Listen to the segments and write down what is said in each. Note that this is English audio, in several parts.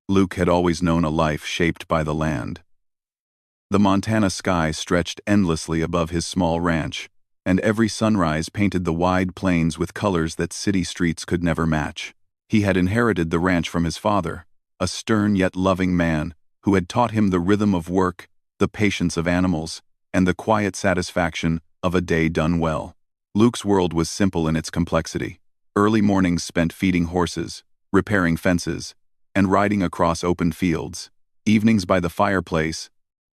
Luke had always known a life shaped by the land. The Montana sky stretched endlessly above his small ranch, and every sunrise painted the wide plains with colors that city streets could never match. He had inherited the ranch from his father, a stern yet loving man who had taught him the rhythm of work, the patience of animals, and the quiet satisfaction of a day done well. Luke's world was simple in its complexity. Early mornings spent feeding horses, repairing fences, and riding across open fields. Evenings by the fireplace,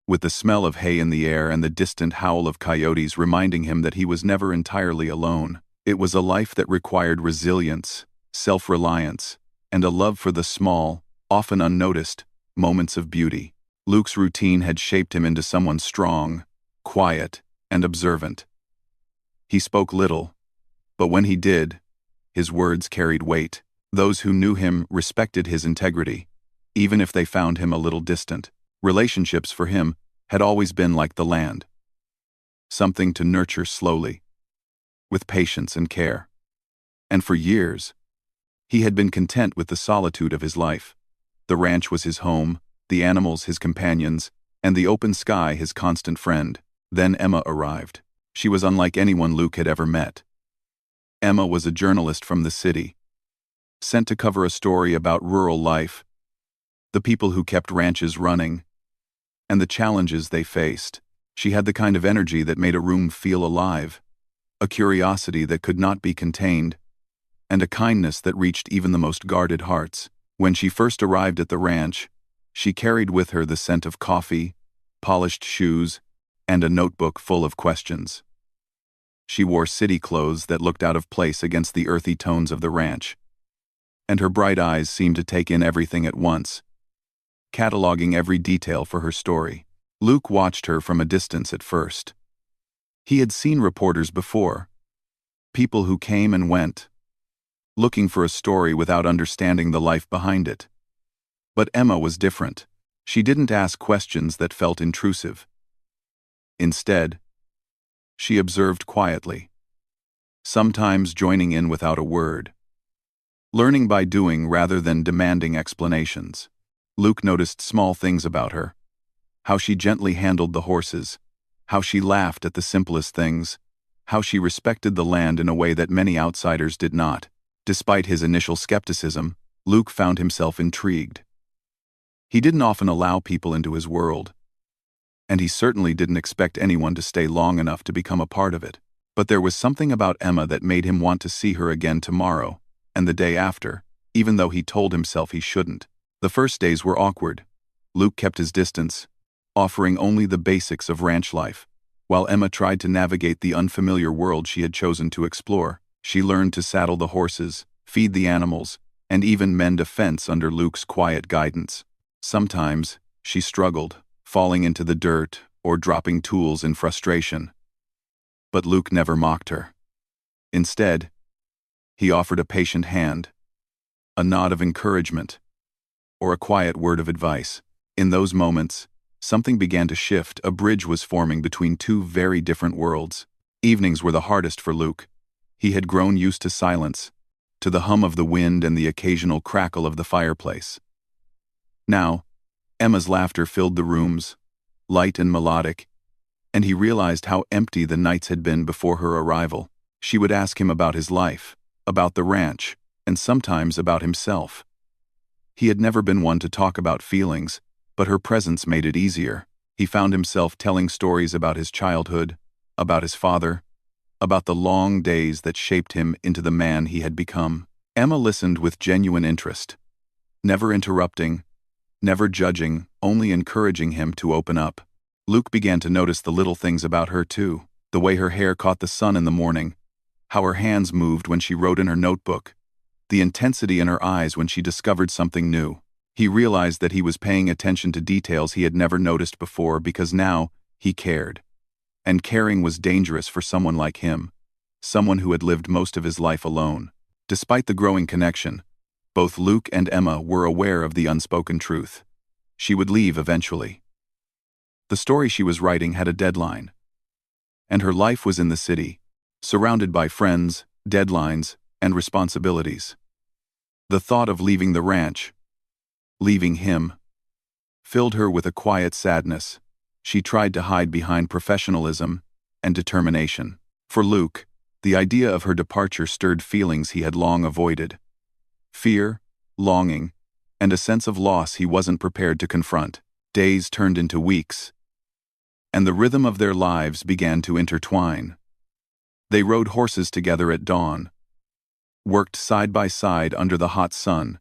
with the smell of hay in the air and the distant howl of coyotes reminding him that he was never entirely alone. It was a life that required resilience, self-reliance, and a love for the small, often unnoticed, moments of beauty. Luke's routine had shaped him into someone strong, quiet, and observant. He spoke little, but when he did, his words carried weight. Those who knew him respected his integrity, even if they found him a little distant. Relationships for him had always been like the land, something to nurture slowly, with patience and care. And for years, he had been content with the solitude of his life. The ranch was his home, the animals his companions, and the open sky his constant friend. Then Emma arrived. She was unlike anyone Luke had ever met. Emma was a journalist from the city, sent to cover a story about rural life, the people who kept ranches running, and the challenges they faced. She had the kind of energy that made a room feel alive, a curiosity that could not be contained, and a kindness that reached even the most guarded hearts. When she first arrived at the ranch, she carried with her the scent of coffee, polished shoes, and a notebook full of questions. She wore city clothes that looked out of place against the earthy tones of the ranch, and her bright eyes seemed to take in everything at once, cataloging every detail for her story. Luke watched her from a distance at first. He had seen reporters before, people who came and went, looking for a story without understanding the life behind it. But Emma was different. She didn't ask questions that felt intrusive. Instead, she observed quietly, sometimes joining in without a word, learning by doing rather than demanding explanations. Luke noticed small things about her, how she gently handled the horses, how she laughed at the simplest things, how she respected the land in a way that many outsiders did not. Despite his initial skepticism, Luke found himself intrigued. He didn't often allow people into his world, and he certainly didn't expect anyone to stay long enough to become a part of it. But there was something about Emma that made him want to see her again tomorrow, and the day after, even though he told himself he shouldn't. The first days were awkward. Luke kept his distance, offering only the basics of ranch life, while Emma tried to navigate the unfamiliar world she had chosen to explore. She learned to saddle the horses, feed the animals, and even mend a fence under Luke's quiet guidance. Sometimes, she struggled, falling into the dirt or dropping tools in frustration. But Luke never mocked her. Instead, he offered a patient hand, a nod of encouragement, or a quiet word of advice. In those moments, something began to shift. A bridge was forming between two very different worlds. Evenings were the hardest for Luke. He had grown used to silence, to the hum of the wind and the occasional crackle of the fireplace. Now, Emma's laughter filled the rooms, light and melodic, and he realized how empty the nights had been before her arrival. She would ask him about his life, about the ranch, and sometimes about himself. He had never been one to talk about feelings, but her presence made it easier. He found himself telling stories about his childhood, about his father, about the long days that shaped him into the man he had become. Emma listened with genuine interest, never interrupting, never judging, only encouraging him to open up. Luke began to notice the little things about her too, the way her hair caught the sun in the morning, how her hands moved when she wrote in her notebook, the intensity in her eyes when she discovered something new. He realized that he was paying attention to details he had never noticed before because now he cared. And caring was dangerous for someone like him, someone who had lived most of his life alone. Despite the growing connection, both Luke and Emma were aware of the unspoken truth. She would leave eventually. The story she was writing had a deadline, and her life was in the city, surrounded by friends, deadlines, and responsibilities. The thought of leaving the ranch, leaving him, filled her with a quiet sadness. She tried to hide behind professionalism and determination. For Luke, the idea of her departure stirred feelings he had long avoided. Fear, longing, and a sense of loss he wasn't prepared to confront. Days turned into weeks, and the rhythm of their lives began to intertwine. They rode horses together at dawn, worked side by side under the hot sun,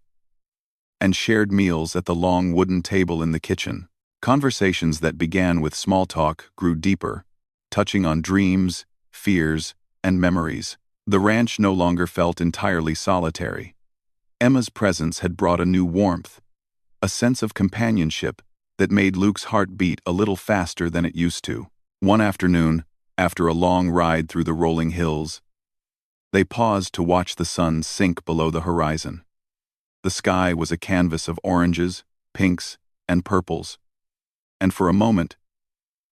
and shared meals at the long wooden table in the kitchen. Conversations that began with small talk grew deeper, touching on dreams, fears, and memories. The ranch no longer felt entirely solitary. Emma's presence had brought a new warmth, a sense of companionship that made Luke's heart beat a little faster than it used to. One afternoon, after a long ride through the rolling hills, they paused to watch the sun sink below the horizon. The sky was a canvas of oranges, pinks, and purples, and for a moment,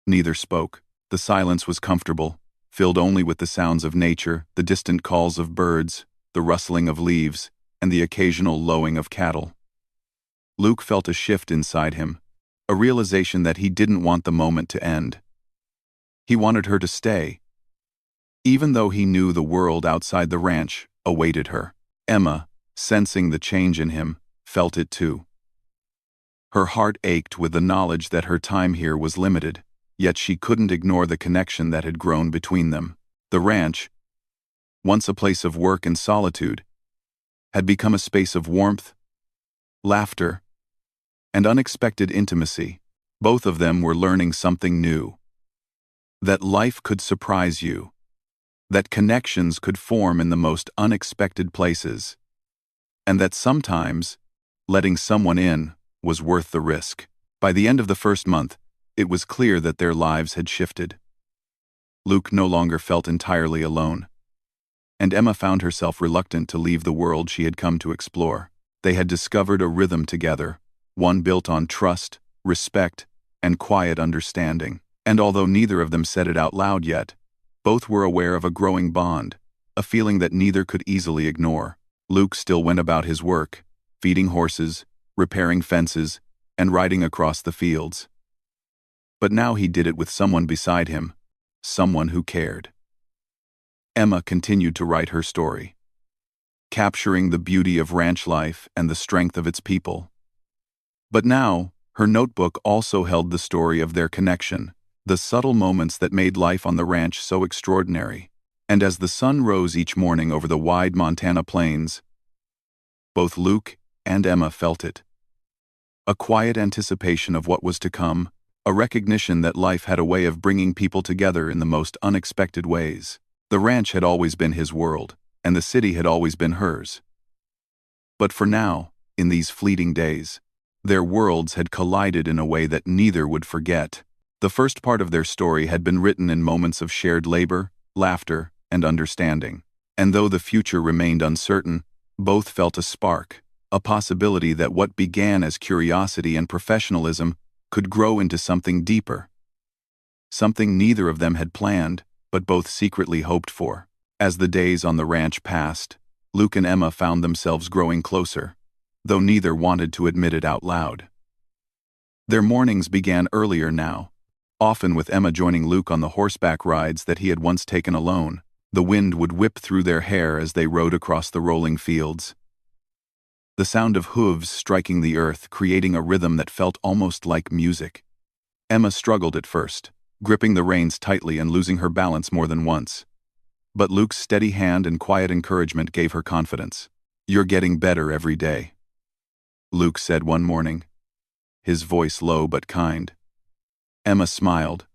neither spoke. The silence was comfortable, filled only with the sounds of nature, the distant calls of birds, the rustling of leaves, and the occasional lowing of cattle. Luke felt a shift inside him, a realization that he didn't want the moment to end. He wanted her to stay, even though he knew the world outside the ranch awaited her. Emma, sensing the change in him, felt it too. Her heart ached with the knowledge that her time here was limited, yet she couldn't ignore the connection that had grown between them. The ranch, once a place of work and solitude, had become a space of warmth, laughter, and unexpected intimacy. Both of them were learning something new. That life could surprise you. That connections could form in the most unexpected places. And that sometimes, letting someone in was worth the risk. By the end of the first month, it was clear that their lives had shifted. Luke no longer felt entirely alone, and Emma found herself reluctant to leave the world she had come to explore. They had discovered a rhythm together, one built on trust, respect, and quiet understanding. And although neither of them said it out loud yet, both were aware of a growing bond, a feeling that neither could easily ignore. Luke still went about his work, feeding horses, repairing fences, and riding across the fields. But now he did it with someone beside him, someone who cared. Emma continued to write her story, capturing the beauty of ranch life and the strength of its people. But now, her notebook also held the story of their connection, the subtle moments that made life on the ranch so extraordinary. And as the sun rose each morning over the wide Montana plains, both Luke and Emma felt it. A quiet anticipation of what was to come, a recognition that life had a way of bringing people together in the most unexpected ways. The ranch had always been his world, and the city had always been hers. But for now, in these fleeting days, their worlds had collided in a way that neither would forget. The first part of their story had been written in moments of shared labor, laughter, and understanding. And though the future remained uncertain, both felt a spark, a possibility that what began as curiosity and professionalism could grow into something deeper. Something neither of them had planned, but both secretly hoped for. As the days on the ranch passed, Luke and Emma found themselves growing closer, though neither wanted to admit it out loud. Their mornings began earlier now, often with Emma joining Luke on the horseback rides that he had once taken alone. The wind would whip through their hair as they rode across the rolling fields. The sound of hooves striking the earth, creating a rhythm that felt almost like music. Emma struggled at first, gripping the reins tightly and losing her balance more than once. But Luke's steady hand and quiet encouragement gave her confidence. "You're getting better every day," Luke said one morning, his voice low but kind. Emma smiled,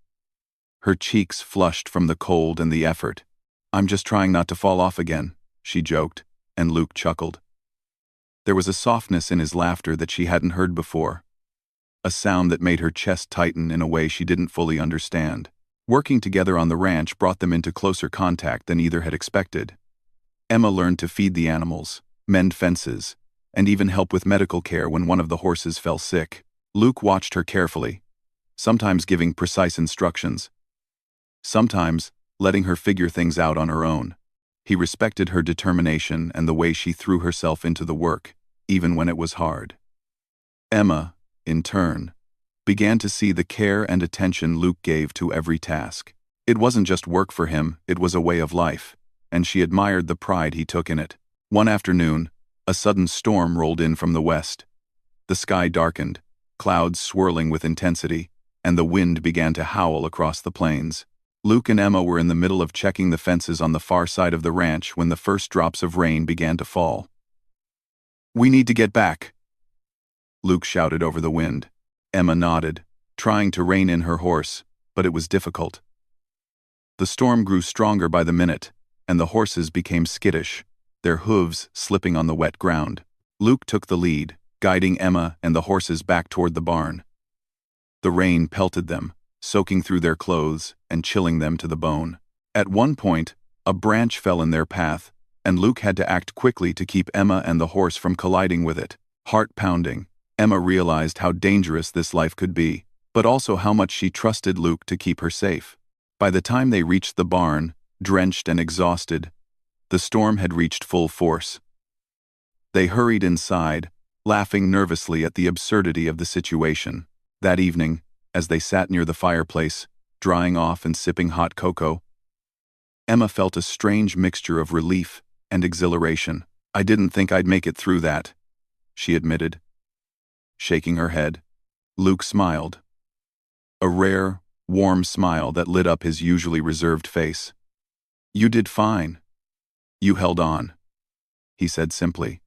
her cheeks flushed from the cold and the effort. "I'm just trying not to fall off again," she joked, and Luke chuckled. There was a softness in his laughter that she hadn't heard before, a sound that made her chest tighten in a way she didn't fully understand. Working together on the ranch brought them into closer contact than either had expected. Emma learned to feed the animals, mend fences, and even help with medical care when one of the horses fell sick. Luke watched her carefully, sometimes giving precise instructions, sometimes letting her figure things out on her own. He respected her determination and the way she threw herself into the work, even when it was hard. Emma, in turn, began to see the care and attention Luke gave to every task. It wasn't just work for him, it was a way of life, and she admired the pride he took in it. One afternoon, a sudden storm rolled in from the west. The sky darkened, clouds swirling with intensity, and the wind began to howl across the plains. Luke and Emma were in the middle of checking the fences on the far side of the ranch when the first drops of rain began to fall. "We need to get back," Luke shouted over the wind. Emma nodded, trying to rein in her horse, but it was difficult. The storm grew stronger by the minute, and the horses became skittish, their hooves slipping on the wet ground. Luke took the lead, guiding Emma and the horses back toward the barn. The rain pelted them, soaking through their clothes and chilling them to the bone. At one point, a branch fell in their path, and Luke had to act quickly to keep Emma and the horse from colliding with it. Heart pounding, Emma realized how dangerous this life could be, but also how much she trusted Luke to keep her safe. By the time they reached the barn, drenched and exhausted, the storm had reached full force. They hurried inside, laughing nervously at the absurdity of the situation. That evening, as they sat near the fireplace, drying off and sipping hot cocoa, Emma felt a strange mixture of relief and exhilaration. "I didn't think I'd make it through that," she admitted. Shaking her head, Luke smiled. A rare, warm smile that lit up his usually reserved face. "You did fine. You held on," he said simply.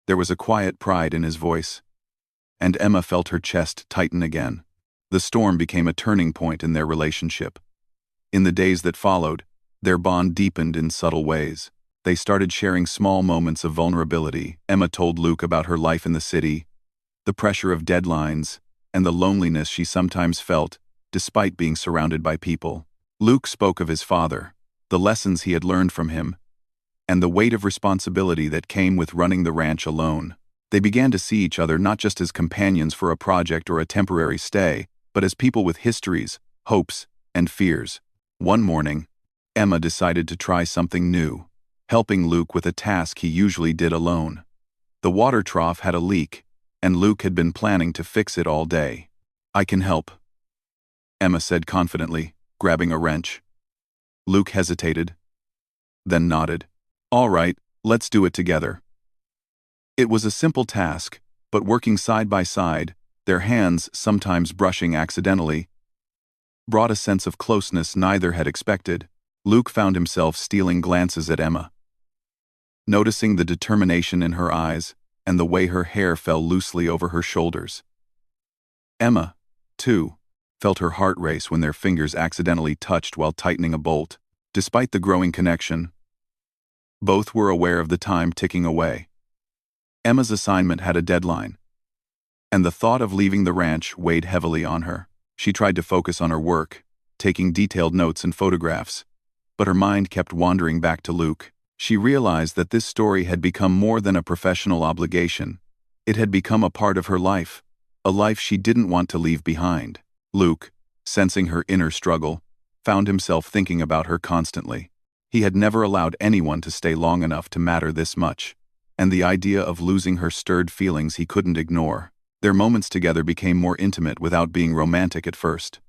There was a quiet pride in his voice, and Emma felt her chest tighten again. The storm became a turning point in their relationship. In the days that followed, their bond deepened in subtle ways. They started sharing small moments of vulnerability. Emma told Luke about her life in the city, the pressure of deadlines, and the loneliness she sometimes felt, despite being surrounded by people. Luke spoke of his father, the lessons he had learned from him, and the weight of responsibility that came with running the ranch alone. They began to see each other not just as companions for a project or a temporary stay, but as people with histories, hopes, and fears. One morning, Emma decided to try something new, helping Luke with a task he usually did alone. The water trough had a leak, and Luke had been planning to fix it all day. "I can help," Emma said confidently, grabbing a wrench. Luke hesitated, then nodded. "All right, let's do it together." It was a simple task, but working side by side, their hands sometimes brushing accidentally, brought a sense of closeness neither had expected. Luke found himself stealing glances at Emma, noticing the determination in her eyes and the way her hair fell loosely over her shoulders. Emma, too, felt her heart race when their fingers accidentally touched while tightening a bolt. Despite the growing connection, both were aware of the time ticking away. Emma's assignment had a deadline, and the thought of leaving the ranch weighed heavily on her. She tried to focus on her work, taking detailed notes and photographs, but her mind kept wandering back to Luke. She realized that this story had become more than a professional obligation. It had become a part of her life, a life she didn't want to leave behind. Luke, sensing her inner struggle, found himself thinking about her constantly. He had never allowed anyone to stay long enough to matter this much, and the idea of losing her stirred feelings he couldn't ignore. Their moments together became more intimate without being romantic at first.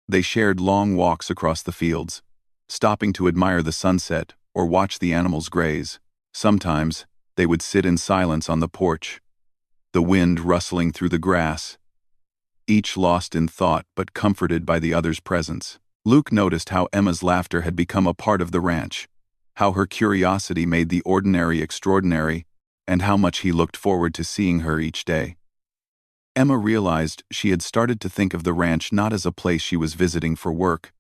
They shared long walks across the fields, stopping to admire the sunset or watch the animals graze. Sometimes, they would sit in silence on the porch, the wind rustling through the grass, each lost in thought but comforted by the other's presence. Luke noticed how Emma's laughter had become a part of the ranch, how her curiosity made the ordinary extraordinary, and how much he looked forward to seeing her each day. Emma realized she had started to think of the ranch not as a place she was visiting for work,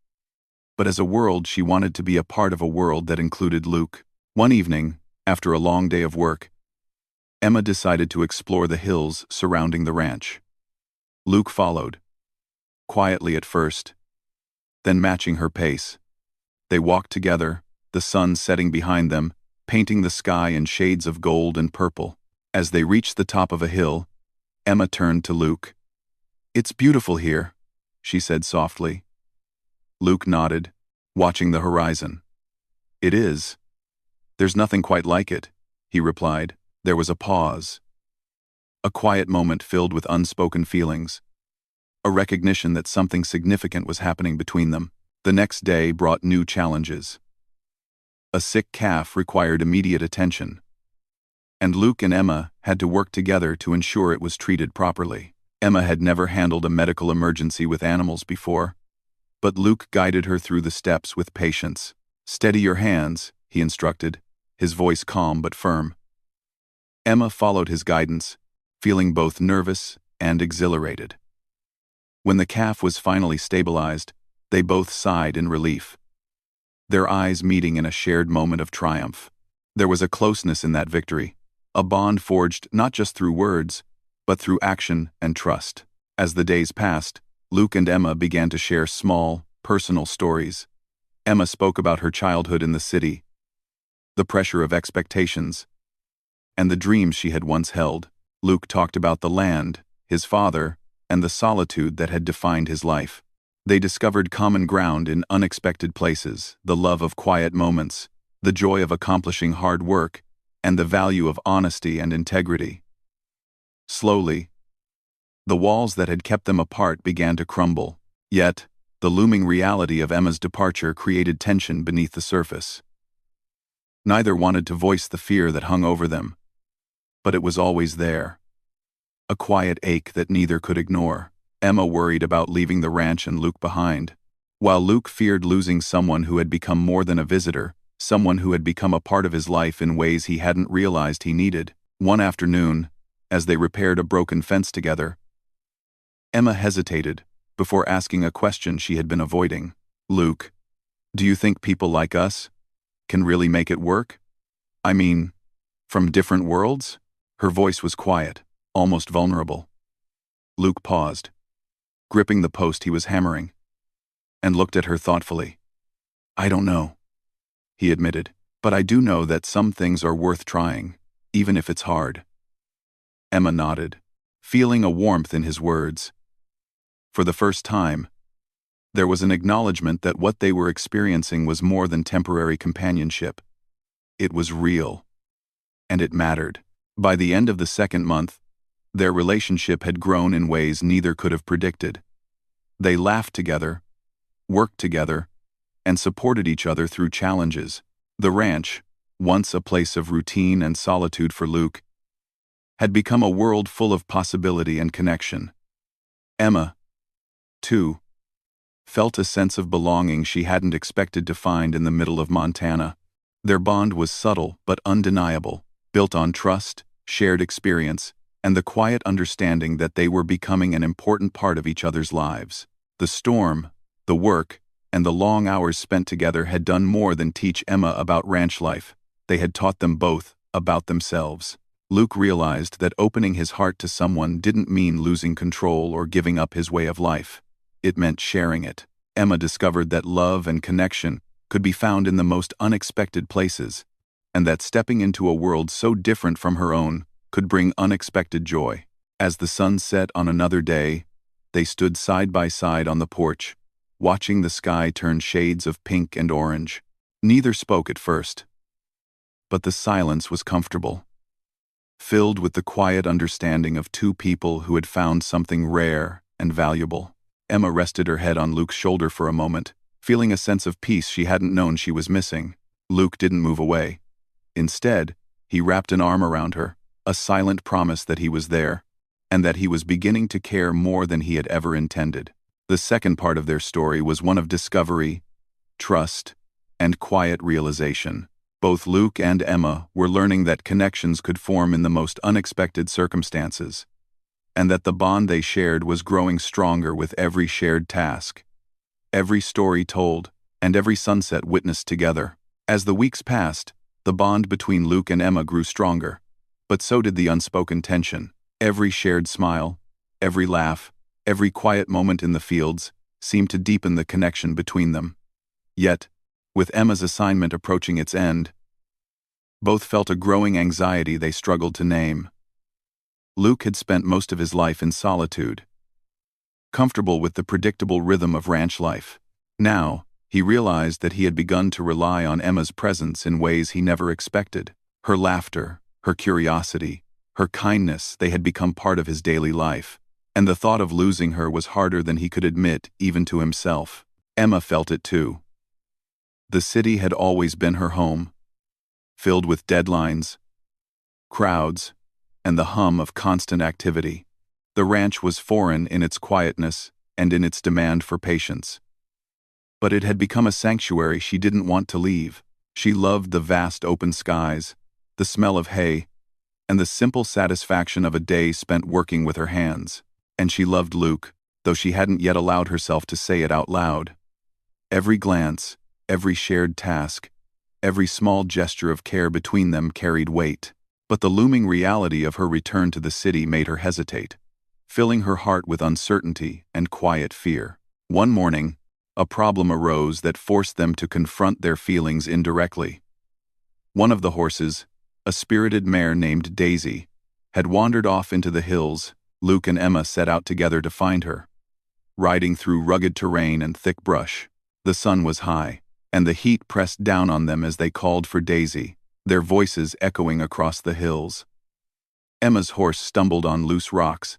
but as a world she wanted to be a part of, a world that included Luke. One evening, after a long day of work, Emma decided to explore the hills surrounding the ranch. Luke followed, quietly at first, then matching her pace. They walked together, the sun setting behind them, painting the sky in shades of gold and purple. As they reached the top of a hill, Emma turned to Luke. "It's beautiful here," she said softly. Luke nodded, watching the horizon. "It is. There's nothing quite like it," he replied. There was a pause. A quiet moment filled with unspoken feelings. A recognition that something significant was happening between them. The next day brought new challenges. A sick calf required immediate attention, and Luke and Emma had to work together to ensure it was treated properly. Emma had never handled a medical emergency with animals before, but Luke guided her through the steps with patience. "Steady your hands," he instructed, his voice calm but firm. Emma followed his guidance, feeling both nervous and exhilarated. When the calf was finally stabilized, they both sighed in relief, their eyes meeting in a shared moment of triumph. There was a closeness in that victory, a bond forged not just through words, but through action and trust. As the days passed, Luke and Emma began to share small, personal stories. Emma spoke about her childhood in the city, the pressure of expectations, and the dreams she had once held. Luke talked about the land, his father, and the solitude that had defined his life. They discovered common ground in unexpected places, the love of quiet moments, the joy of accomplishing hard work, and the value of honesty and integrity. Slowly, the walls that had kept them apart began to crumble, yet the looming reality of Emma's departure created tension beneath the surface. Neither wanted to voice the fear that hung over them, but it was always there, a quiet ache that neither could ignore. Emma worried about leaving the ranch and Luke behind, while Luke feared losing someone who had become more than a visitor, someone who had become a part of his life in ways he hadn't realized he needed. One afternoon, as they repaired a broken fence together, Emma hesitated before asking a question she had been avoiding. "Luke, do you think people like us can really make it work? I mean, from different worlds?" Her voice was quiet, almost vulnerable. Luke paused, gripping the post he was hammering, and looked at her thoughtfully. "I don't know," he admitted, "but I do know that some things are worth trying, even if it's hard." Emma nodded, feeling a warmth in his words. For the first time, there was an acknowledgement that what they were experiencing was more than temporary companionship. It was real, and it mattered. By the end of the second month, their relationship had grown in ways neither could have predicted. They laughed together, worked together, and supported each other through challenges. The ranch, once a place of routine and solitude for Luke, had become a world full of possibility and connection. Emma, too, felt a sense of belonging she hadn't expected to find in the middle of Montana. Their bond was subtle but undeniable, built on trust, shared experience, and the quiet understanding that they were becoming an important part of each other's lives. The storm, the work, and the long hours spent together had done more than teach Emma about ranch life. They had taught them both about themselves. Luke realized that opening his heart to someone didn't mean losing control or giving up his way of life. It meant sharing it. Emma discovered that love and connection could be found in the most unexpected places, and that stepping into a world so different from her own could bring unexpected joy. As the sun set on another day, they stood side by side on the porch, watching the sky turn shades of pink and orange. Neither spoke at first, but the silence was comfortable, filled with the quiet understanding of two people who had found something rare and valuable. Emma rested her head on Luke's shoulder for a moment, feeling a sense of peace she hadn't known she was missing. Luke didn't move away. Instead, he wrapped an arm around her, a silent promise that he was there, and that he was beginning to care more than he had ever intended. The second part of their story was one of discovery, trust, and quiet realization. Both Luke and Emma were learning that connections could form in the most unexpected circumstances, and that the bond they shared was growing stronger with every shared task, every story told, and every sunset witnessed together. As the weeks passed, the bond between Luke and Emma grew stronger, but so did the unspoken tension. Every shared smile, every laugh, every quiet moment in the fields seemed to deepen the connection between them. Yet, with Emma's assignment approaching its end, both felt a growing anxiety they struggled to name. Luke had spent most of his life in solitude, comfortable with the predictable rhythm of ranch life. Now, he realized that he had begun to rely on Emma's presence in ways he never expected. Her laughter, her curiosity, Her kindness, they had become part of his daily life, and the thought of losing her was harder than he could admit, even to himself. Emma felt it too. The city had always been her home, filled with deadlines, crowds, and the hum of constant activity. The ranch was foreign in its quietness and in its demand for patience. But it had become a sanctuary she didn't want to leave. She loved the vast open skies, the smell of hay, and the simple satisfaction of a day spent working with her hands. And she loved Luke, though she hadn't yet allowed herself to say it out loud. Every glance, every shared task, every small gesture of care between them carried weight. But the looming reality of her return to the city made her hesitate, filling her heart with uncertainty and quiet fear. One morning, a problem arose that forced them to confront their feelings indirectly. One of the horses, a spirited mare named Daisy, had wandered off into the hills. Luke and Emma set out together to find her. Riding through rugged terrain and thick brush, the sun was high, and the heat pressed down on them as they called for Daisy, their voices echoing across the hills. Emma's horse stumbled on loose rocks,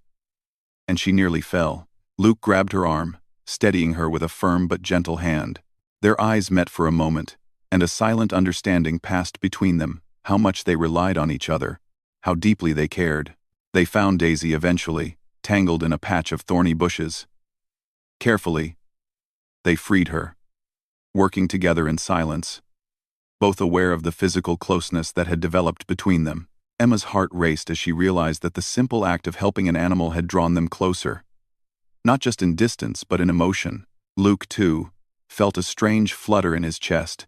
and she nearly fell. Luke grabbed her arm, steadying her with a firm but gentle hand. Their eyes met for a moment, and a silent understanding passed between them, how much they relied on each other, how deeply they cared. They found Daisy eventually, tangled in a patch of thorny bushes. Carefully, they freed her, working together in silence, both aware of the physical closeness that had developed between them. Emma's heart raced as she realized that the simple act of helping an animal had drawn them closer. Not just in distance, but in emotion. Luke, too, felt a strange flutter in his chest,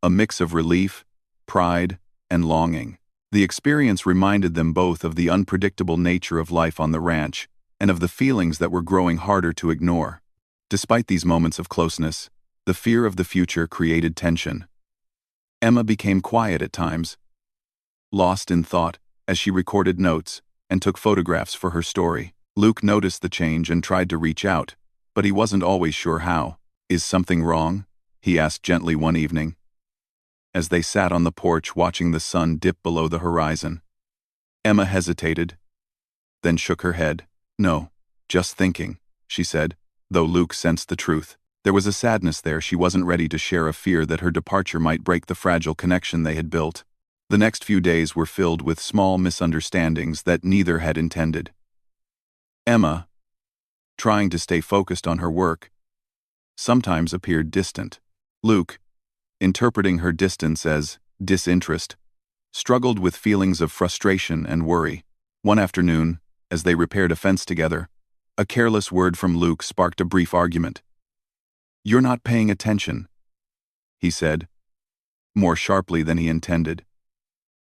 a mix of relief, pride, and longing. The experience reminded them both of the unpredictable nature of life on the ranch, and of the feelings that were growing harder to ignore. Despite these moments of closeness, the fear of the future created tension. Emma became quiet at times, lost in thought as she recorded notes and took photographs for her story. Luke noticed the change and tried to reach out, but he wasn't always sure how. "Is something wrong?" he asked gently one evening, as they sat on the porch watching the sun dip below the horizon. Emma hesitated, then shook her head. "No, just thinking," she said, though Luke sensed the truth. There was a sadness there. She wasn't ready to share a fear that her departure might break the fragile connection they had built. The next few days were filled with small misunderstandings that neither had intended. Emma, trying to stay focused on her work, sometimes appeared distant. Luke, interpreting her distance as disinterest, struggled with feelings of frustration and worry. One afternoon, as they repaired a fence together, a careless word from Luke sparked a brief argument. "You're not paying attention," he said, more sharply than he intended.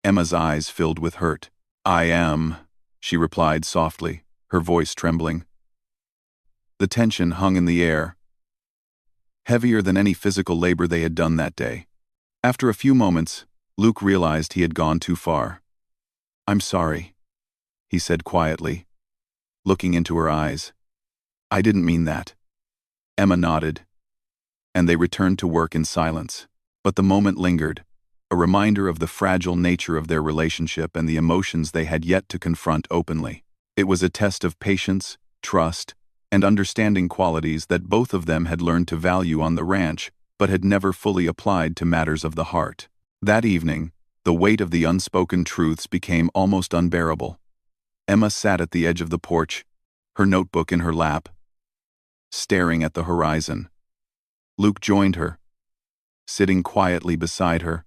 Emma's eyes filled with hurt. "I am," she replied softly, her voice trembling. The tension hung in the air, heavier than any physical labor they had done that day. After a few moments, Luke realized he had gone too far. "I'm sorry," he said quietly, looking into her eyes. "I didn't mean that." Emma nodded, and they returned to work in silence. But the moment lingered, a reminder of the fragile nature of their relationship and the emotions they had yet to confront openly. It was a test of patience, trust, and understanding, qualities that both of them had learned to value on the ranch, but had never fully applied to matters of the heart. That evening, the weight of the unspoken truths became almost unbearable. Emma sat at the edge of the porch, her notebook in her lap, staring at the horizon. Luke joined her, sitting quietly beside her,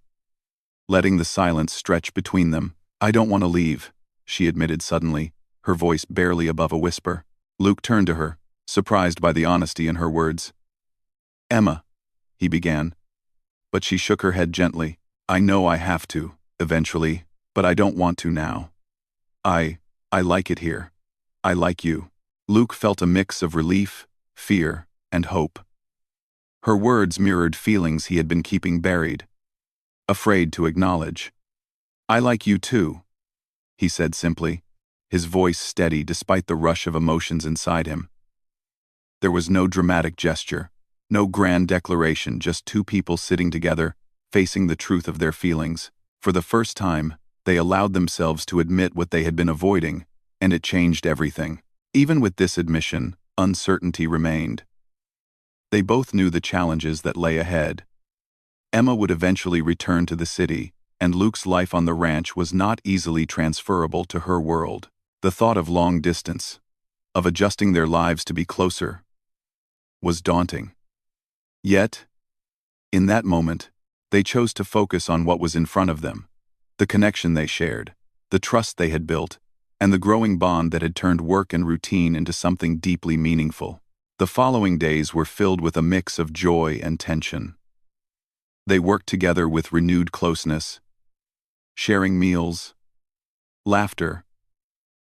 letting the silence stretch between them. "I don't want to leave," she admitted suddenly, her voice barely above a whisper. Luke turned to her, surprised by the honesty in her words. "Emma," he began, but she shook her head gently. "I know I have to, eventually, but I don't want to now. I like it here. I like you." Luke felt a mix of relief, fear, and hope. Her words mirrored feelings he had been keeping buried, afraid to acknowledge. "I like you too," he said simply, his voice steady despite the rush of emotions inside him. There was no dramatic gesture, no grand declaration, just two people sitting together, facing the truth of their feelings. For the first time, They allowed themselves to admit what they had been avoiding, and it changed everything. Even with this admission, uncertainty remained. They both knew the challenges that lay ahead. Emma would eventually return to the city, and Luke's life on the ranch was not easily transferable to her world. The thought of long distance, of adjusting their lives to be closer, was daunting. Yet, in that moment, they chose to focus on what was in front of them: the connection they shared, the trust they had built, and the growing bond that had turned work and routine into something deeply meaningful. The following days were filled with a mix of joy and tension. They worked together with renewed closeness, sharing meals, laughter,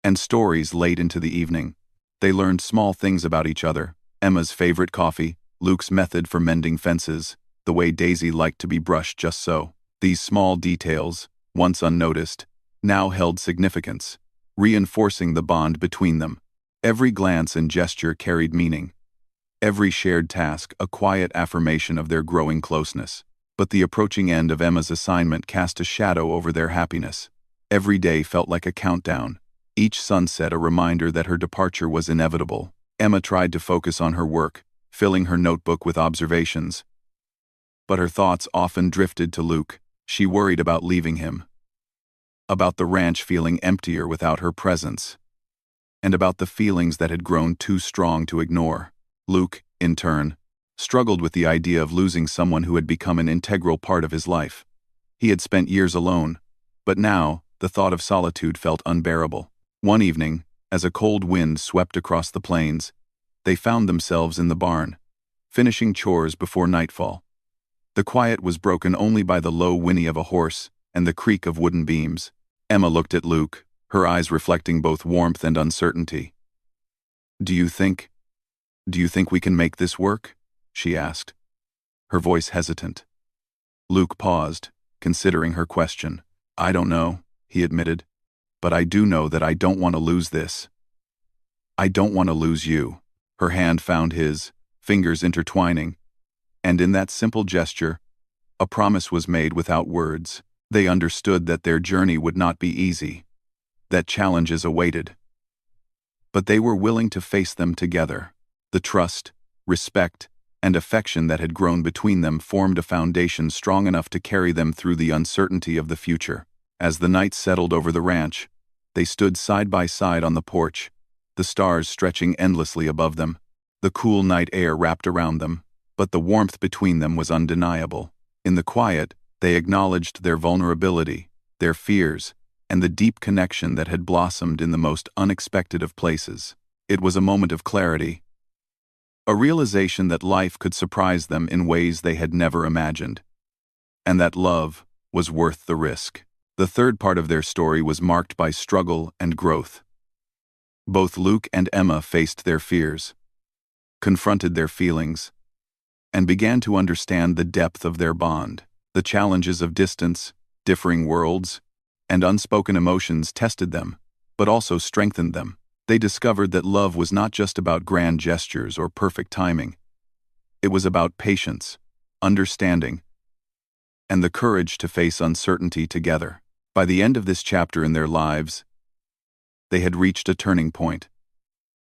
and stories late into the evening. They learned small things about each other: Emma's favorite coffee, Luke's method for mending fences, the way Daisy liked to be brushed just so. These small details, once unnoticed, now held significance, reinforcing the bond between them. Every glance and gesture carried meaning. Every shared task a quiet affirmation of their growing closeness. But the approaching end of Emma's assignment cast a shadow over their happiness. Every day felt like a countdown, each sunset a reminder that her departure was inevitable. Emma tried to focus on her work, filling her notebook with observations. But her thoughts often drifted to Luke. She worried about leaving him, about the ranch feeling emptier without her presence, and about the feelings that had grown too strong to ignore. Luke, in turn, struggled with the idea of losing someone who had become an integral part of his life. He had spent years alone, but now the thought of solitude felt unbearable. One evening, as a cold wind swept across the plains, they found themselves in the barn, finishing chores before nightfall. The quiet was broken only by the low whinny of a horse and the creak of wooden beams. Emma looked at Luke, her eyes reflecting both warmth and uncertainty. Do you think we can make this work?" she asked, her voice hesitant. Luke paused, considering her question. "I don't know," he admitted, "but I do know that I don't want to lose this. I don't want to lose you." Her hand found his, fingers intertwining, and in that simple gesture, a promise was made without words. They understood that their journey would not be easy, that challenges awaited. But they were willing to face them together. The trust, respect, and affection that had grown between them formed a foundation strong enough to carry them through the uncertainty of the future. As the night settled over the ranch, they stood side by side on the porch, the stars stretching endlessly above them, the cool night air wrapped around them, but the warmth between them was undeniable. In the quiet, they acknowledged their vulnerability, their fears, and the deep connection that had blossomed in the most unexpected of places. It was a moment of clarity, a realization that life could surprise them in ways they had never imagined, and that love was worth the risk. The third part of their story was marked by struggle and growth. Both Luke and Emma faced their fears, confronted their feelings, and began to understand the depth of their bond. The challenges of distance, differing worlds, and unspoken emotions tested them, but also strengthened them. They discovered that love was not just about grand gestures or perfect timing. It was about patience, understanding, and the courage to face uncertainty together. By the end of this chapter in their lives, they had reached a turning point.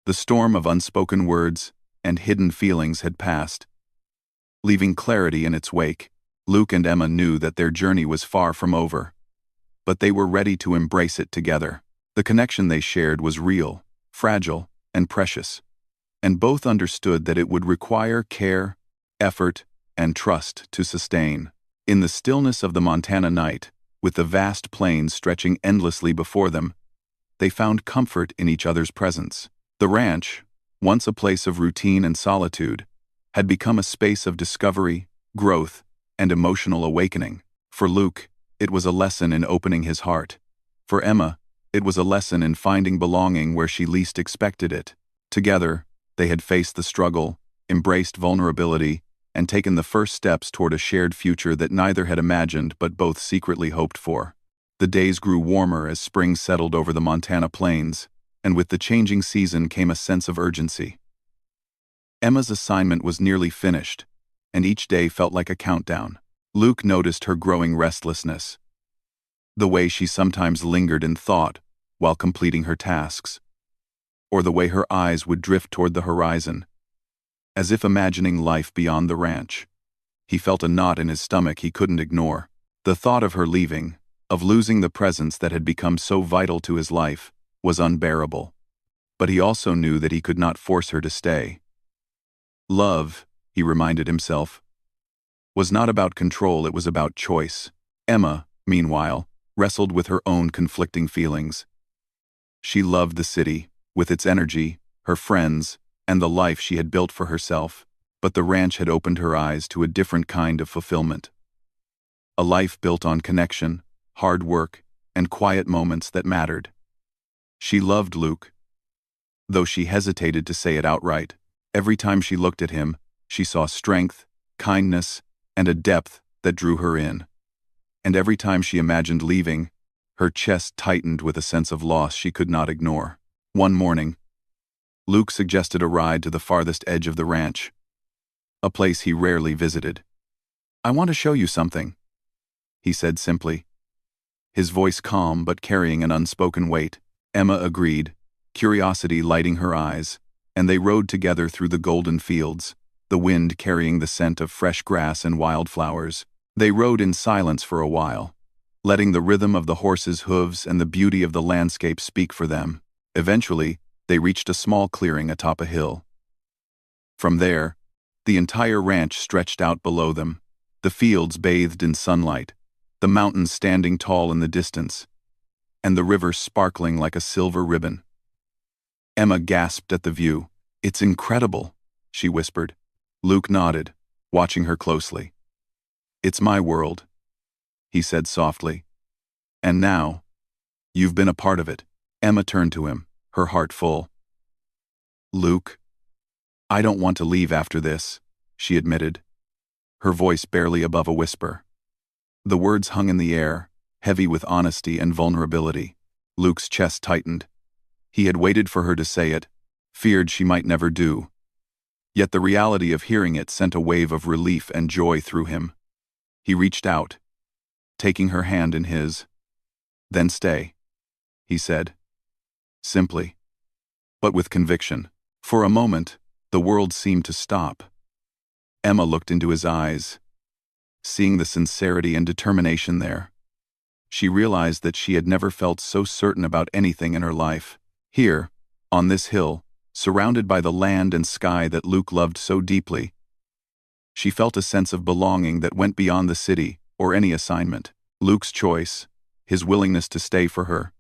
The storm of unspoken words and hidden feelings had passed, leaving clarity in its wake. Luke and Emma knew that their journey was far from over, but they were ready to embrace it together. The connection they shared was real, fragile, and precious, and both understood that it would require care, effort, and trust to sustain. In the stillness of the Montana night, with the vast plains stretching endlessly before them, they found comfort in each other's presence. The ranch, once a place of routine and solitude, had become a space of discovery, growth, and emotional awakening. For Luke, it was a lesson in opening his heart. For Emma, it was a lesson in finding belonging where she least expected it. Together, they had faced the struggle, embraced vulnerability, and taken the first steps toward a shared future that neither had imagined but both secretly hoped for. The days grew warmer as spring settled over the Montana plains, and with the changing season came a sense of urgency. Emma's assignment was nearly finished, and each day felt like a countdown. Luke noticed her growing restlessness. The way she sometimes lingered in thought while completing her tasks, or the way her eyes would drift toward the horizon, as if imagining life beyond the ranch. He felt a knot in his stomach he couldn't ignore. The thought of her leaving, of losing the presence that had become so vital to his life, was unbearable. But he also knew that he could not force her to stay. Love, he reminded himself, was not about control, it was about choice. Emma, meanwhile, wrestled with her own conflicting feelings. She loved the city, with its energy, her friends, and the life she had built for herself, but the ranch had opened her eyes to a different kind of fulfillment. A life built on connection, hard work, and quiet moments that mattered. She loved Luke, though she hesitated to say it outright. Every time she looked at him, she saw strength, kindness, and a depth that drew her in. And every time she imagined leaving, her chest tightened with a sense of loss she could not ignore. One morning, Luke suggested a ride to the farthest edge of the ranch, a place he rarely visited. "I want to show you something," he said simply, his voice calm but carrying an unspoken weight. Emma agreed, curiosity lighting her eyes, and they rode together through the golden fields, the wind carrying the scent of fresh grass and wildflowers. They rode in silence for a while, letting the rhythm of the horses' hooves and the beauty of the landscape speak for them. Eventually, they reached a small clearing atop a hill. From there, the entire ranch stretched out below them, the fields bathed in sunlight, the mountains standing tall in the distance, and the river sparkling like a silver ribbon. Emma gasped at the view. "It's incredible," she whispered. Luke nodded, watching her closely. "It's my world," he said softly. "And now, you've been a part of it." Emma turned to him, her heart full. "Luke, I don't want to leave after this," she admitted, her voice barely above a whisper. The words hung in the air, heavy with honesty and vulnerability. Luke's chest tightened. He had waited for her to say it, feared she might never do. Yet the reality of hearing it sent a wave of relief and joy through him. He reached out, taking her hand in his. "Then stay," he said, simply, but with conviction. For a moment, the world seemed to stop. Emma looked into his eyes, seeing the sincerity and determination there. She realized that she had never felt so certain about anything in her life. Here, on this hill, surrounded by the land and sky that Luke loved so deeply, she felt a sense of belonging that went beyond the city or any assignment. Luke's choice, his willingness to stay for her,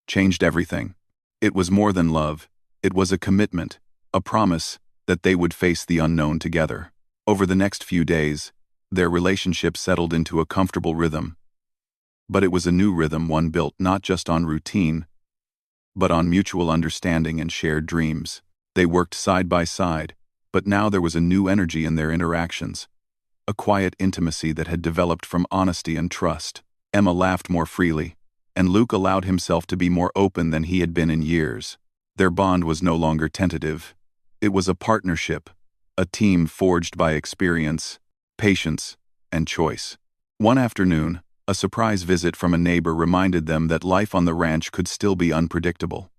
changed everything. It was more than love. It was a commitment, a promise that they would face the unknown together. Over the next few days, their relationship settled into a comfortable rhythm. But it was a new rhythm, one built not just on routine, but on mutual understanding and shared dreams. They worked side by side, but now there was a new energy in their interactions, a quiet intimacy that had developed from honesty and trust. Emma laughed more freely, and Luke allowed himself to be more open than he had been in years. Their bond was no longer tentative. It was a partnership, a team forged by experience, patience, and choice. One afternoon, a surprise visit from a neighbor reminded them that life on the ranch could still be unpredictable.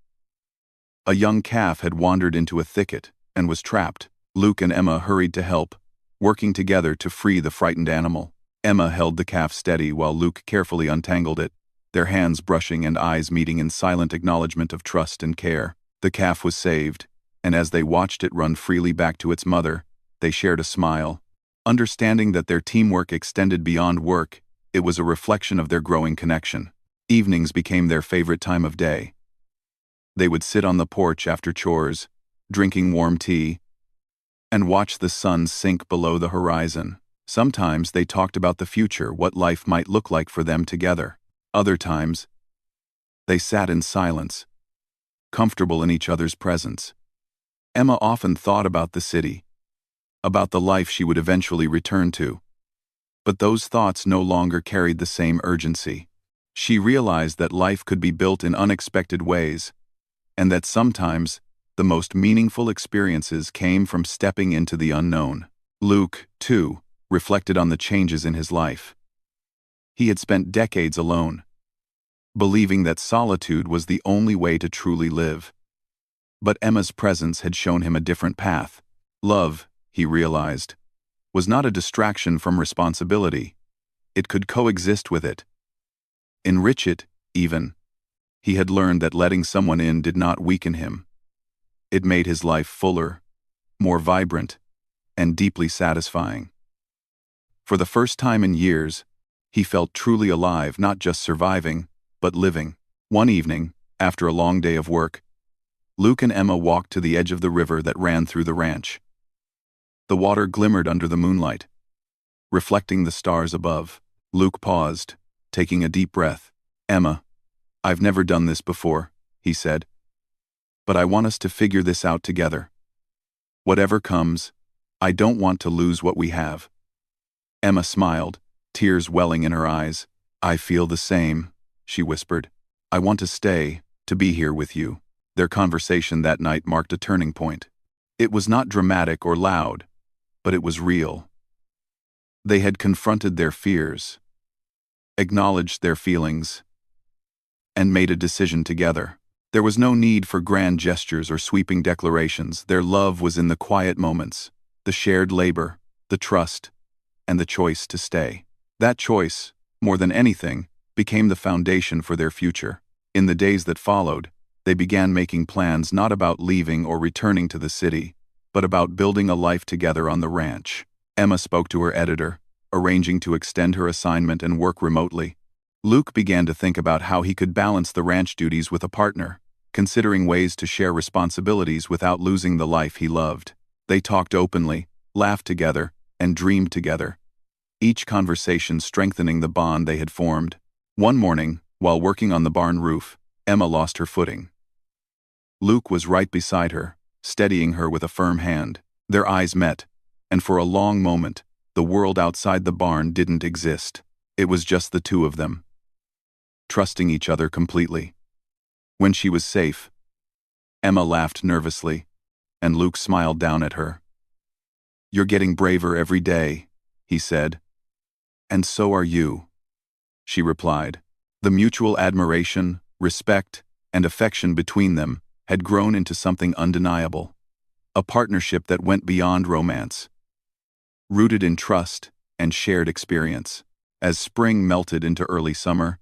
A young calf had wandered into a thicket and was trapped. Luke and Emma hurried to help, working together to free the frightened animal. Emma held the calf steady while Luke carefully untangled it, their hands brushing and eyes meeting in silent acknowledgement of trust and care. The calf was saved, and as they watched it run freely back to its mother, they shared a smile. Understanding that their teamwork extended beyond work, it was a reflection of their growing connection. Evenings became their favorite time of day. They would sit on the porch after chores, drinking warm tea, and watch the sun sink below the horizon. Sometimes they talked about the future, what life might look like for them together. Other times, they sat in silence, comfortable in each other's presence. Emma often thought about the city, about the life she would eventually return to. But those thoughts no longer carried the same urgency. She realized that life could be built in unexpected ways, and that sometimes the most meaningful experiences came from stepping into the unknown. Luke, too, reflected on the changes in his life. He had spent decades alone, believing that solitude was the only way to truly live. But Emma's presence had shown him a different path. Love, he realized, was not a distraction from responsibility. It could coexist with it, enrich it, even. He had learned that letting someone in did not weaken him. It made his life fuller, more vibrant, and deeply satisfying. For the first time in years, he felt truly alive, not just surviving, but living. One evening, after a long day of work, Luke and Emma walked to the edge of the river that ran through the ranch. The water glimmered under the moonlight, reflecting the stars above. Luke paused, taking a deep breath. "Emma, I've never done this before," he said. "But I want us to figure this out together. Whatever comes, I don't want to lose what we have." Emma smiled, tears welling in her eyes. "I feel the same," she whispered. "I want to stay, to be here with you." Their conversation that night marked a turning point. It was not dramatic or loud, but it was real. They had confronted their fears, acknowledged their feelings, and made a decision together. There was no need for grand gestures or sweeping declarations. Their love was in the quiet moments, the shared labor, the trust, and the choice to stay. That choice, more than anything, became the foundation for their future. In the days that followed, they began making plans not about leaving or returning to the city, but about building a life together on the ranch. Emma spoke to her editor, arranging to extend her assignment and work remotely. Luke began to think about how he could balance the ranch duties with a partner, considering ways to share responsibilities without losing the life he loved. They talked openly, laughed together, and dreamed together, each conversation strengthening the bond they had formed. One morning, while working on the barn roof, Emma lost her footing. Luke was right beside her, steadying her with a firm hand. Their eyes met, and for a long moment, the world outside the barn didn't exist. It was just the two of them, trusting each other completely. When she was safe, Emma laughed nervously, and Luke smiled down at her. "You're getting braver every day," he said. "And so are you," she replied. The mutual admiration, respect, and affection between them had grown into something undeniable, a partnership that went beyond romance, rooted in trust and shared experience. As spring melted into early summer,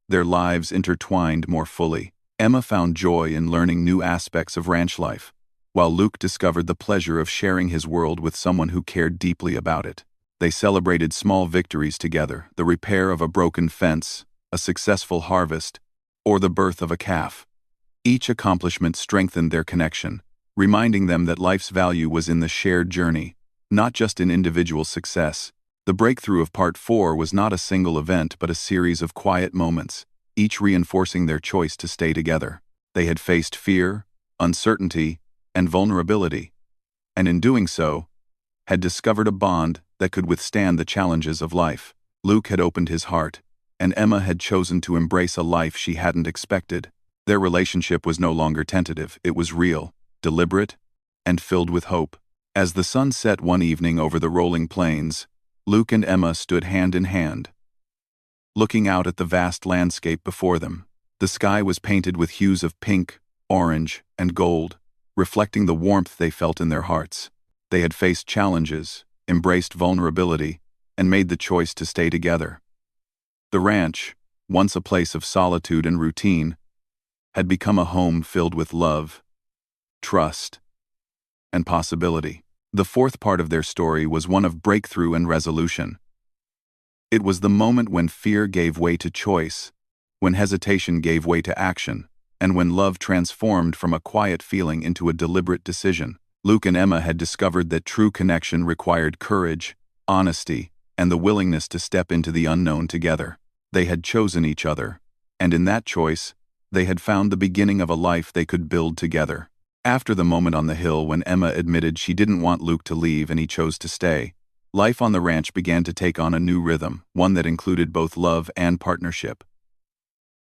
their lives intertwined more fully. Emma found joy in learning new aspects of ranch life, while Luke discovered the pleasure of sharing his world with someone who cared deeply about it. They celebrated small victories together, the repair of a broken fence, a successful harvest, or the birth of a calf. Each accomplishment strengthened their connection, reminding them that life's value was in the shared journey, not just in individual success. The breakthrough of Part 4 was not a single event but a series of quiet moments, each reinforcing their choice to stay together. They had faced fear, uncertainty, and vulnerability, and in doing so, had discovered a bond that could withstand the challenges of life. Luke had opened his heart, and Emma had chosen to embrace a life she hadn't expected. Their relationship was no longer tentative, it was real, deliberate, and filled with hope. As the sun set one evening over the rolling plains, Luke and Emma stood hand in hand, looking out at the vast landscape before them. The sky was painted with hues of pink, orange, and gold, reflecting the warmth they felt in their hearts. They had faced challenges, embraced vulnerability, and made the choice to stay together. The ranch, once a place of solitude and routine, had become a home filled with love, trust, and possibility. The fourth part of their story was one of breakthrough and resolution. It was the moment when fear gave way to choice, when hesitation gave way to action, and when love transformed from a quiet feeling into a deliberate decision. Luke and Emma had discovered that true connection required courage, honesty, and the willingness to step into the unknown together. They had chosen each other, and in that choice, they had found the beginning of a life they could build together. After the moment on the hill when Emma admitted she didn't want Luke to leave and he chose to stay, life on the ranch began to take on a new rhythm, one that included both love and partnership.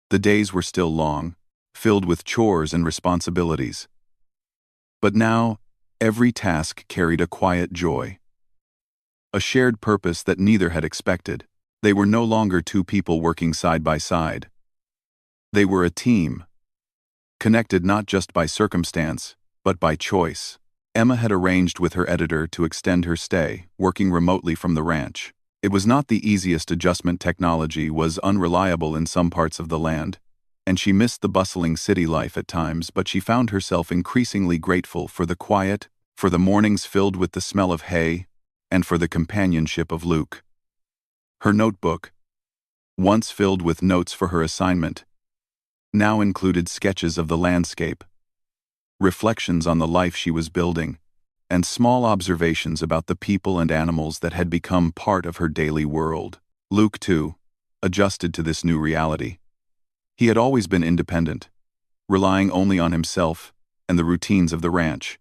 The days were still long, filled with chores and responsibilities. But now, every task carried a quiet joy, a shared purpose that neither had expected. They were no longer two people working side by side. They were a team, connected not just by circumstance, but by choice. Emma had arranged with her editor to extend her stay, working remotely from the ranch. It was not the easiest adjustment. Technology was unreliable in some parts of the land, and she missed the bustling city life at times, but she found herself increasingly grateful for the quiet, for the mornings filled with the smell of hay, and for the companionship of Luke. Her notebook, once filled with notes for her assignment, now included sketches of the landscape, reflections on the life she was building, and small observations about the people and animals that had become part of her daily world. Luke, too, adjusted to this new reality. He had always been independent, relying only on himself and the routines of the ranch.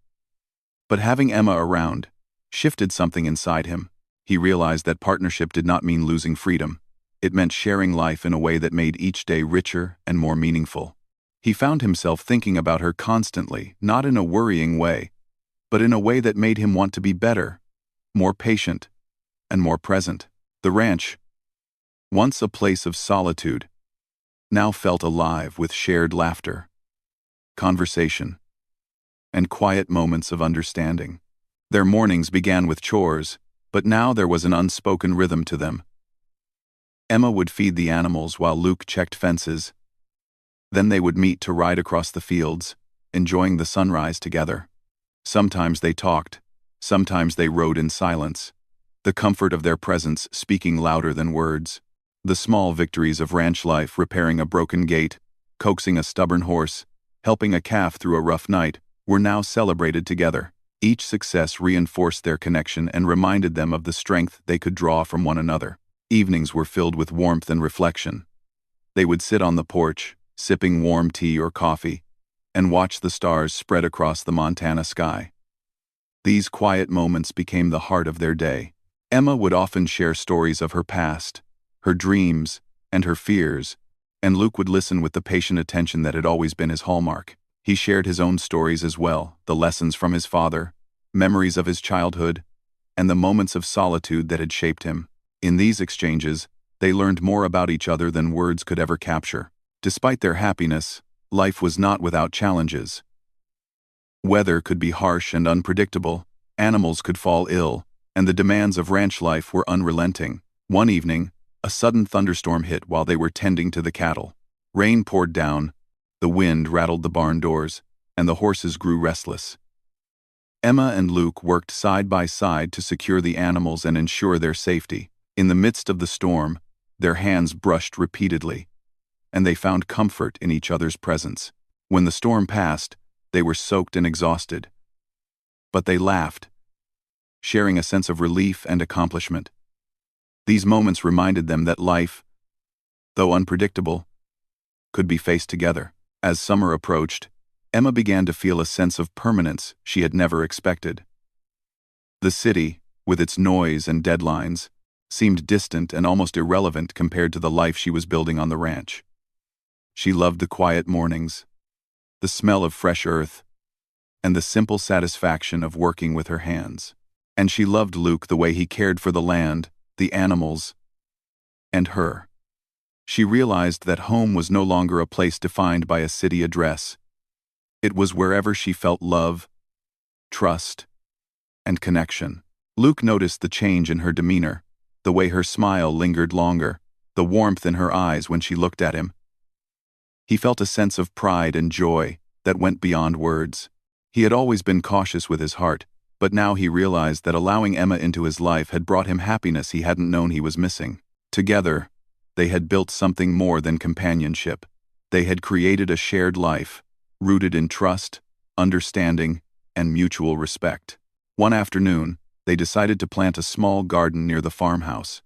But having Emma around shifted something inside him. He realized that partnership did not mean losing freedom. It meant sharing life in a way that made each day richer and more meaningful. He found himself thinking about her constantly, not in a worrying way, but in a way that made him want to be better, more patient, and more present. The ranch, once a place of solitude, now felt alive with shared laughter, conversation, and quiet moments of understanding. Their mornings began with chores, but now there was an unspoken rhythm to them. Emma would feed the animals while Luke checked fences. Then they would meet to ride across the fields, enjoying the sunrise together. Sometimes they talked, sometimes they rode in silence, the comfort of their presence speaking louder than words. The small victories of ranch life, repairing a broken gate, coaxing a stubborn horse, helping a calf through a rough night, were now celebrated together. Each success reinforced their connection and reminded them of the strength they could draw from one another. Evenings were filled with warmth and reflection. They would sit on the porch, sipping warm tea or coffee, and watch the stars spread across the Montana sky. These quiet moments became the heart of their day. Emma would often share stories of her past, her dreams, and her fears, and Luke would listen with the patient attention that had always been his hallmark. He shared his own stories as well, the lessons from his father, memories of his childhood, and the moments of solitude that had shaped him. In these exchanges, they learned more about each other than words could ever capture. Despite their happiness, life was not without challenges. Weather could be harsh and unpredictable, animals could fall ill, and the demands of ranch life were unrelenting. One evening, a sudden thunderstorm hit while they were tending to the cattle. Rain poured down, the wind rattled the barn doors, and the horses grew restless. Emma and Luke worked side by side to secure the animals and ensure their safety. In the midst of the storm, their hands brushed repeatedly, and they found comfort in each other's presence. When the storm passed, they were soaked and exhausted. But they laughed, sharing a sense of relief and accomplishment. These moments reminded them that life, though unpredictable, could be faced together. As summer approached, Emma began to feel a sense of permanence she had never expected. The city, with its noise and deadlines, seemed distant and almost irrelevant compared to the life she was building on the ranch. She loved the quiet mornings, the smell of fresh earth, and the simple satisfaction of working with her hands. And she loved Luke the way he cared for the land, the animals, and her. She realized that home was no longer a place defined by a city address. It was wherever she felt love, trust, and connection. Luke noticed the change in her demeanor, the way her smile lingered longer, the warmth in her eyes when she looked at him. He felt a sense of pride and joy that went beyond words. He had always been cautious with his heart, but now he realized that allowing Emma into his life had brought him happiness he hadn't known he was missing. Together, they had built something more than companionship. They had created a shared life, rooted in trust, understanding, and mutual respect. One afternoon, they decided to plant a small garden near the farmhouse.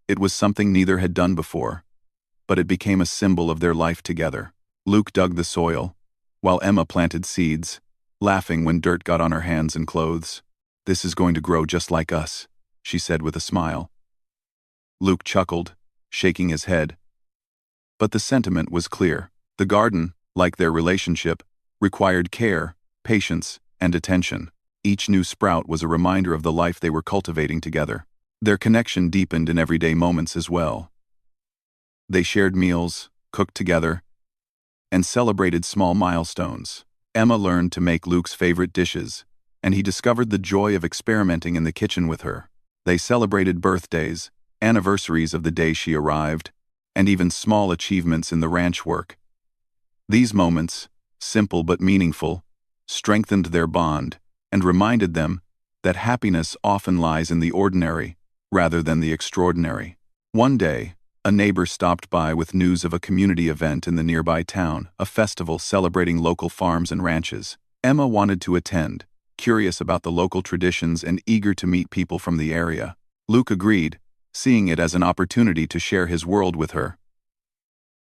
It was something neither had done before, but it became a symbol of their life together. Luke dug the soil, while Emma planted seeds, laughing when dirt got on her hands and clothes. "This is going to grow just like us," she said with a smile. Luke chuckled, shaking his head. But the sentiment was clear. The garden, like their relationship, required care, patience, and attention. Each new sprout was a reminder of the life they were cultivating together. Their connection deepened in everyday moments as well. They shared meals, cooked together, and celebrated small milestones. Emma learned to make Luke's favorite dishes, and he discovered the joy of experimenting in the kitchen with her. They celebrated birthdays, anniversaries of the day she arrived, and even small achievements in the ranch work. These moments, simple but meaningful, strengthened their bond and reminded them that happiness often lies in the ordinary rather than the extraordinary. One day, a neighbor stopped by with news of a community event in the nearby town, a festival celebrating local farms and ranches. Emma wanted to attend, curious about the local traditions and eager to meet people from the area. Luke agreed, seeing it as an opportunity to share his world with her.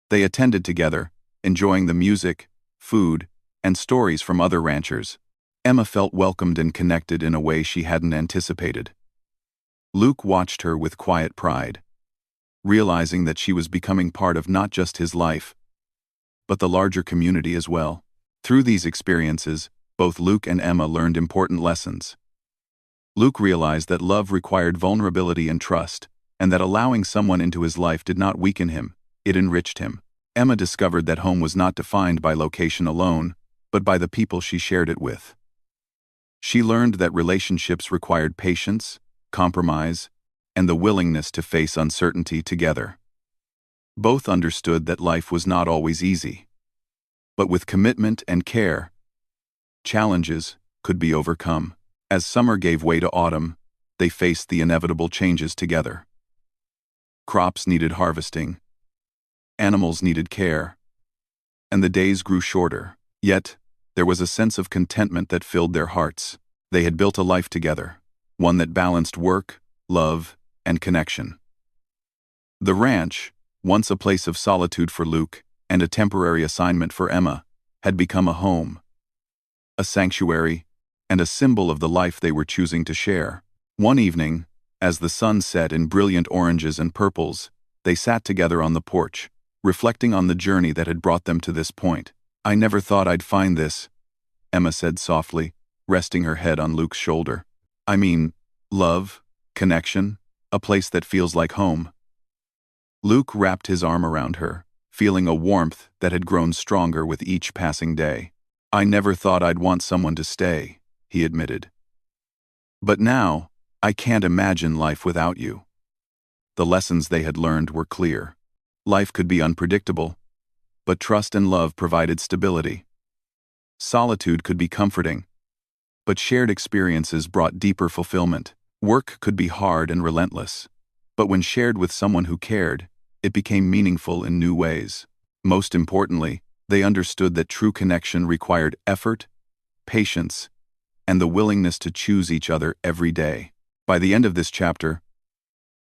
They attended together, enjoying the music, food, and stories from other ranchers. Emma felt welcomed and connected in a way she hadn't anticipated. Luke watched her with quiet pride, realizing that she was becoming part of not just his life, but the larger community as well. Through these experiences, both Luke and Emma learned important lessons. Luke realized that love required vulnerability and trust, and that allowing someone into his life did not weaken him, it enriched him. Emma discovered that home was not defined by location alone, but by the people she shared it with. She learned that relationships required patience, compromise, and the willingness to face uncertainty together. Both understood that life was not always easy, but with commitment and care, challenges could be overcome. As summer gave way to autumn, they faced the inevitable changes together. Crops needed harvesting, animals needed care, and the days grew shorter. Yet, there was a sense of contentment that filled their hearts. They had built a life together, one that balanced work, love, and connection. The ranch, once a place of solitude for Luke and a temporary assignment for Emma, had become a home, a sanctuary, and a symbol of the life they were choosing to share. One evening, as the sun set in brilliant oranges and purples, they sat together on the porch, reflecting on the journey that had brought them to this point. "I never thought I'd find this," Emma said softly, resting her head on Luke's shoulder. "I mean, love, connection, a place that feels like home." Luke wrapped his arm around her, feeling a warmth that had grown stronger with each passing day. "I never thought I'd want someone to stay," he admitted. "But now, I can't imagine life without you." The lessons they had learned were clear. Life could be unpredictable, but trust and love provided stability. Solitude could be comforting, but shared experiences brought deeper fulfillment. Work could be hard and relentless, but when shared with someone who cared, it became meaningful in new ways. Most importantly, they understood that true connection required effort, patience, and the willingness to choose each other every day. By the end of this chapter,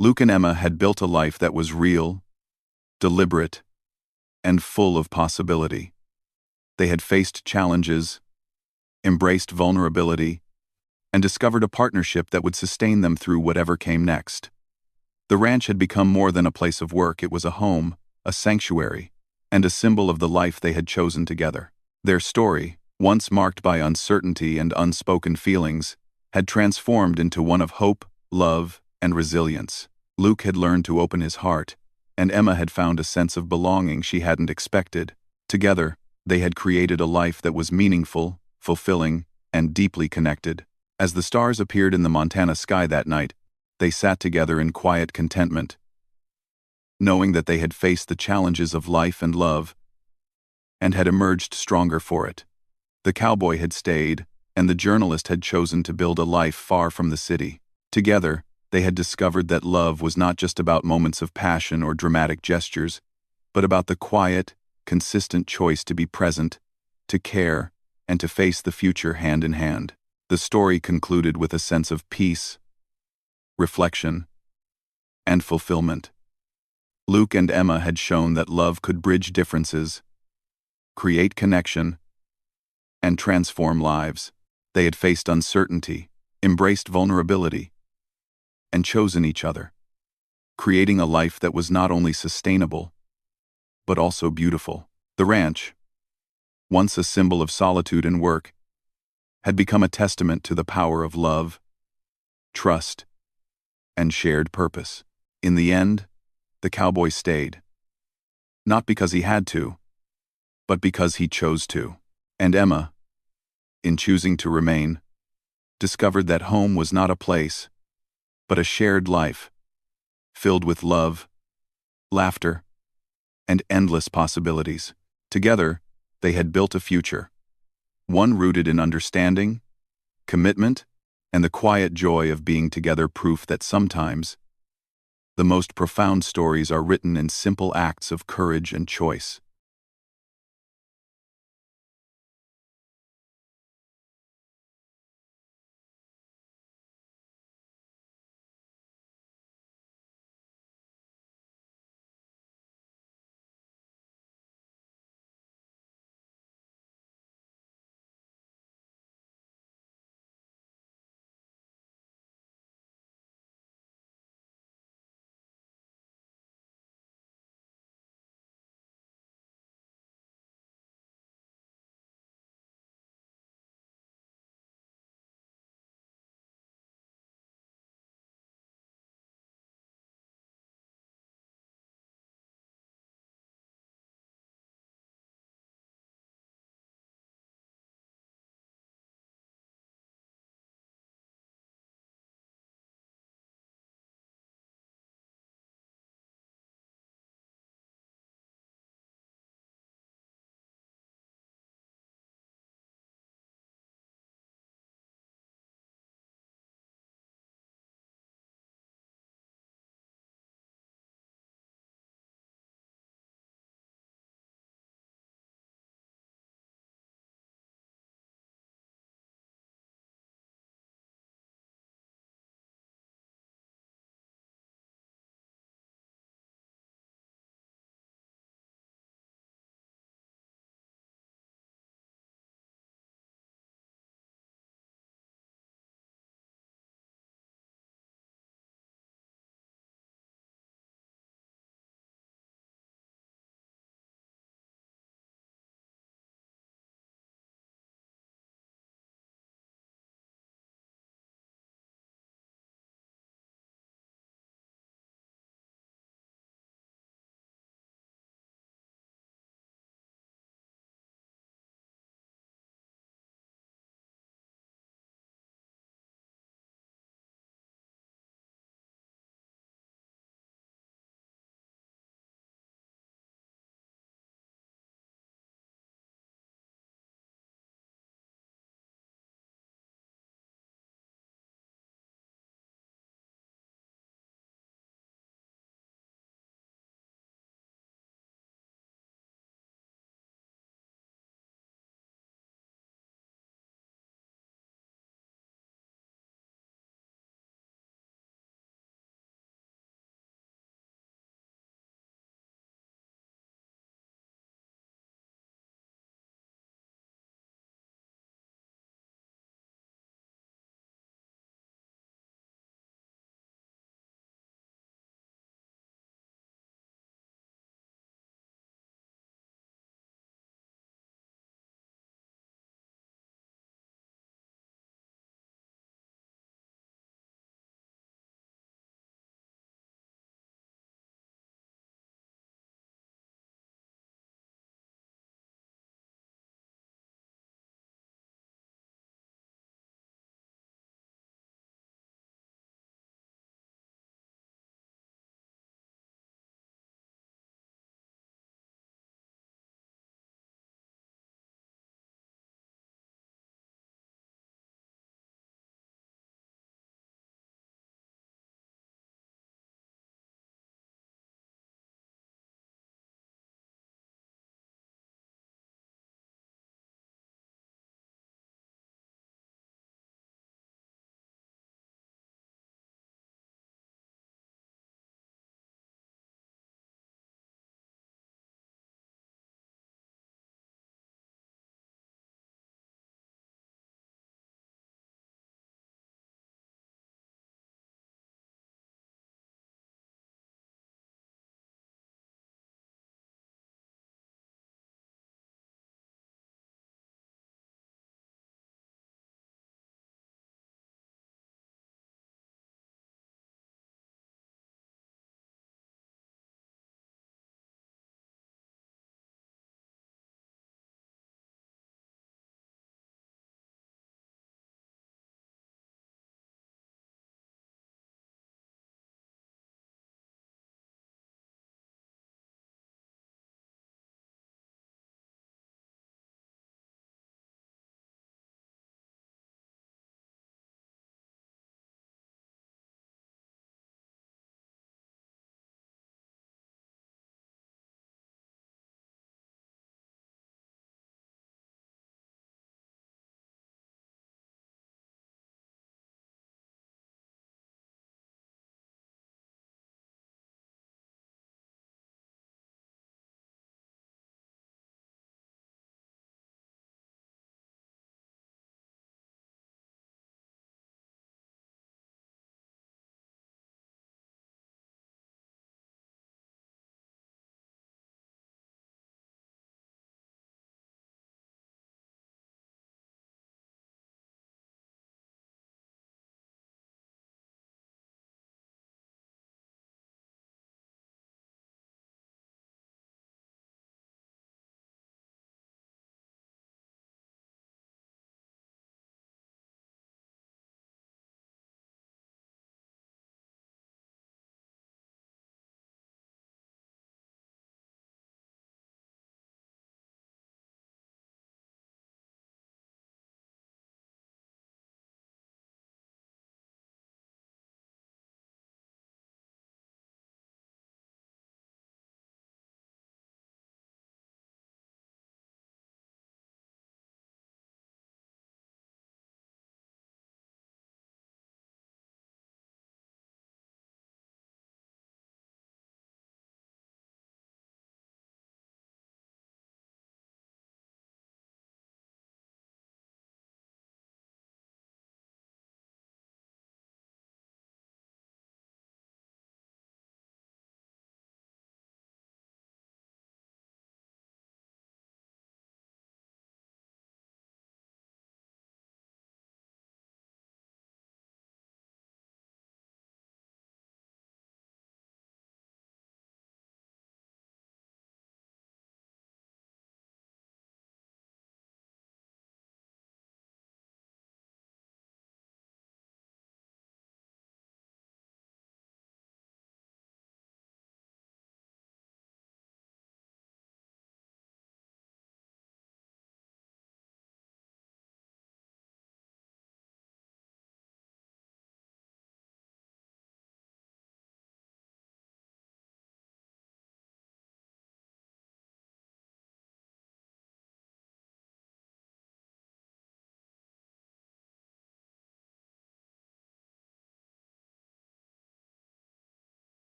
Luke and Emma had built a life that was real, deliberate, and full of possibility. They had faced challenges, embraced vulnerability, and discovered a partnership that would sustain them through whatever came next. The ranch had become more than a place of work. It was a home, a sanctuary, and a symbol of the life they had chosen together. Their story, once marked by uncertainty and unspoken feelings, had transformed into one of hope, love, and resilience. Luke had learned to open his heart, and Emma had found a sense of belonging she hadn't expected. Together, they had created a life that was meaningful, fulfilling, and deeply connected. As the stars appeared in the Montana sky that night, they sat together in quiet contentment, knowing that they had faced the challenges of life and love, and had emerged stronger for it. The cowboy had stayed, and the journalist had chosen to build a life far from the city. Together, they had discovered that love was not just about moments of passion or dramatic gestures, but about the quiet, consistent choice to be present, to care, and to face the future hand in hand. The story concluded with a sense of peace, reflection, and fulfillment. Luke and Emma had shown that love could bridge differences, create connection, and transform lives. They had faced uncertainty, embraced vulnerability, and chosen each other, creating a life that was not only sustainable, but also beautiful. The ranch, once a symbol of solitude and work, had become a testament to the power of love, trust, and shared purpose. In the end, the cowboy stayed. Not because he had to, but because he chose to. And Emma, in choosing to remain, discovered that home was not a place, but a shared life, filled with love, laughter, and endless possibilities. Together, they had built a future, one rooted in understanding, commitment, and the quiet joy of being together, proof that sometimes the most profound stories are written in simple acts of courage and choice.